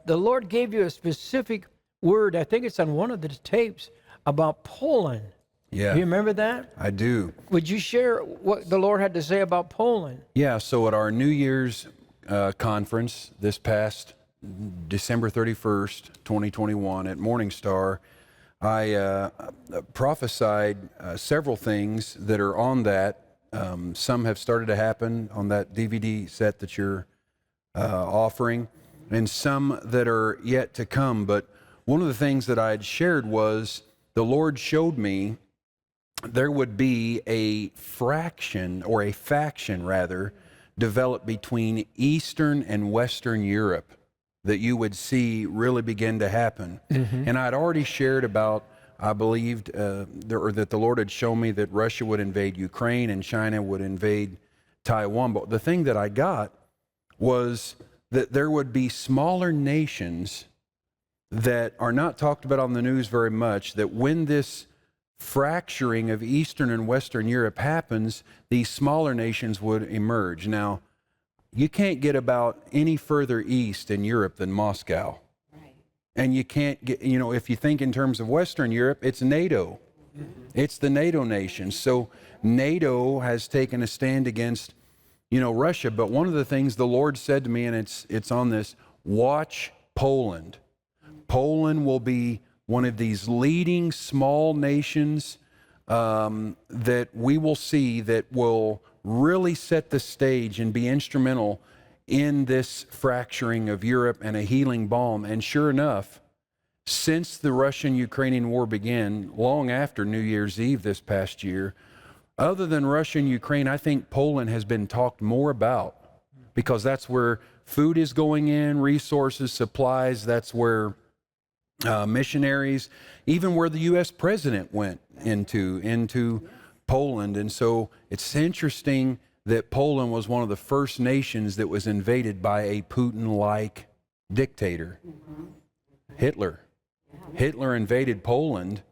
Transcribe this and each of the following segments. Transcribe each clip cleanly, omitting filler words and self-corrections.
the Lord gave you a specific word. I think it's on one of the tapes about Poland. Yeah. Do you remember that? I do. Would you share what the Lord had to say about Poland? Yeah, so at our New Year's conference this past December 31st, 2021 at Morning Star, I prophesied several things that are on that. Some have started to happen on that DVD set that you're offering, and some that are yet to come. But one of the things that I had shared was the Lord showed me there would be a faction rather, develop between Eastern and Western Europe that you would see really begin to happen. Mm-hmm. And I'd already shared about, I believed, that the Lord had shown me that Russia would invade Ukraine and China would invade Taiwan. But the thing that I got was that there would be smaller nations that are not talked about on the news very much, that when this fracturing of Eastern and Western Europe happens, these smaller nations would emerge. Now, you can't get about any further east in Europe than Moscow. Right. And you can't get, if you think in terms of Western Europe, it's NATO. Mm-hmm. It's the NATO nations. So NATO has taken a stand against, Russia. But one of the things the Lord said to me, and it's on this, watch Poland. Poland will be one of these leading small nations that we will see that will really set the stage and be instrumental in this fracturing of Europe and a healing balm. And sure enough, since the Russian-Ukrainian war began, long after New Year's Eve this past year, other than Russia and Ukraine, I think Poland has been talked more about because that's where food is going in, resources, supplies, that's where missionaries, even where the U.S. president went into Poland. And so it's interesting that Poland was one of the first nations that was invaded by a Putin-like dictator, Hitler. Hitler invaded Poland,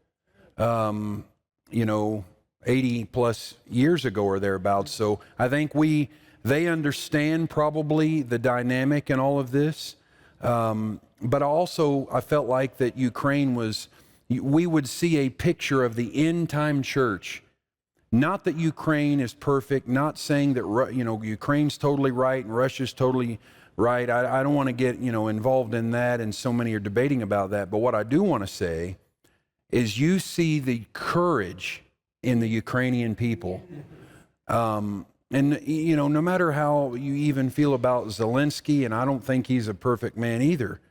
80 plus years ago or thereabouts. So I think they understand probably the dynamic in all of this. But also, I felt like that we would see a picture of the end time church. Not that Ukraine is perfect, not saying that, Ukraine's totally right and Russia's totally right. I don't want to get, involved in that, and so many are debating about that. But what I do want to say is you see the courage in the Ukrainian people. And, no matter how you even feel about Zelensky, and I don't think he's a perfect man either,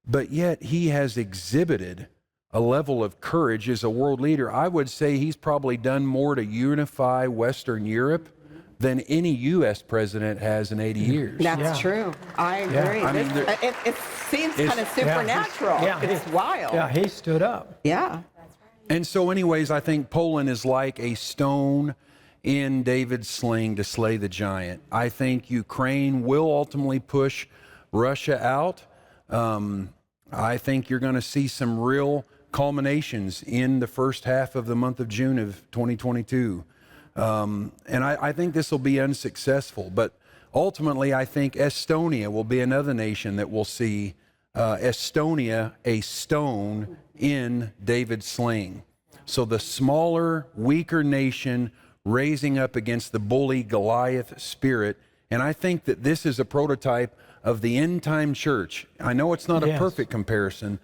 but yet he has exhibited a level of courage as a world leader. I would say he's probably done more to unify Western Europe than any U.S. president has in 80 years. That's true. I agree. Yeah. It seems kind of supernatural. Yeah. It's wild. Yeah, he stood up. Yeah. And so anyways, I think Poland is like a stone in David's sling to slay the giant. I think Ukraine will ultimately push Russia out. I think you're going to see some real culminations in the first half of the month of June of 2022. And I think this will be unsuccessful. But ultimately, I think Estonia will be another nation that will see Estonia a stone in David's sling. So the smaller, weaker nation raising up against the bully Goliath spirit. And I think that this is a prototype of the end-time church. I know it's not a perfect comparison,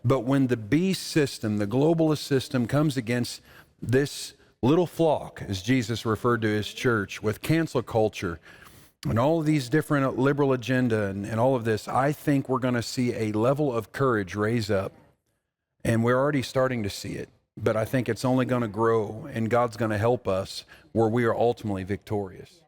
but when the beast system, the globalist system, comes against this little flock, as Jesus referred to his church, with cancel culture and all of these different liberal agenda and all of this, I think we're going to see a level of courage raise up. And we're already starting to see it. But I think it's only going to grow, and God's going to help us where we are ultimately victorious.